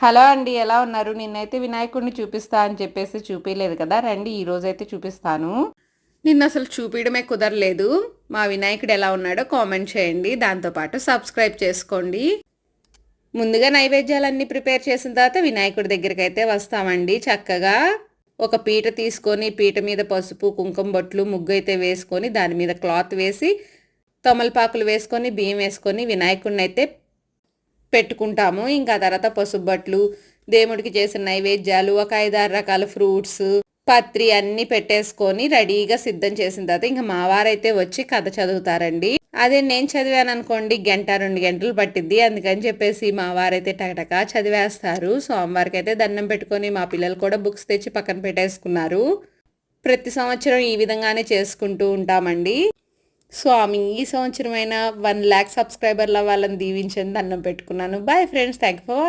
Hello అండి. ఎలా ఉన్నారు? నిన్నైతే వినాయకుడిని చూపిస్తా అని చెప్పేసి చూపియలేదు కదా! రండి ఈరోజైతే చూపిస్తాను. నిన్నసలు చూపియడమే కుదరలేదు. మా వినాయకుడు ఎలా ఉన్నాడో కామెంట్ చేయండి. దాంతో పాటు సబ్స్క్రైబ్ చేసుకోండి. ముందుగా నైవేద్యాలన్నీ ప్రిపేర్ చేసిన తర్వాత వినాయకుడి దగ్గరికైతే వస్తామండి. చక్కగా ఒక పీట తీసుకొని పీట మీద పసుపు, కుంకుమ బొట్లు, ముగ్గు అయితే వేసుకొని దాని మీద క్లాత్ వేసి తమలపాకులు వేసుకొని బియ్యం వేసుకొని వినాయకుడినైతే పెట్టుకుంటాము. ఇంకా తర్వాత పసుపు బట్లు, దేవుడికి చేసిన నైవేద్యాలు, ఒక 5, 6 రకాల ఫ్రూట్స్, పత్రి అన్నీ పెట్టేసుకొని రెడీగా సిద్ధం చేసిన తర్వాత ఇంకా మా వారైతే వచ్చి కథ చదువుతారండి. అదే నేను చదివాను అనుకోండి గంట 2 గంటలు పట్టిద్ది. అందుకని చెప్పేసి మా వారైతే టకటకా చదివేస్తారు. సోమవారికి అయితే దండం పెట్టుకొని మా పిల్లలు కూడా బుక్స్ తెచ్చి పక్కన పెట్టేసుకున్నారు. ప్రతి సంవత్సరం ఈ విధంగానే చేసుకుంటూ ఉంటామండి. స్వామి ఈ సంవత్సరమైనా 1,00,000 సబ్స్క్రైబర్ల వాళ్ళని దీవించని దండం పెట్టుకున్నాను. Bye friends. Thank you for watching.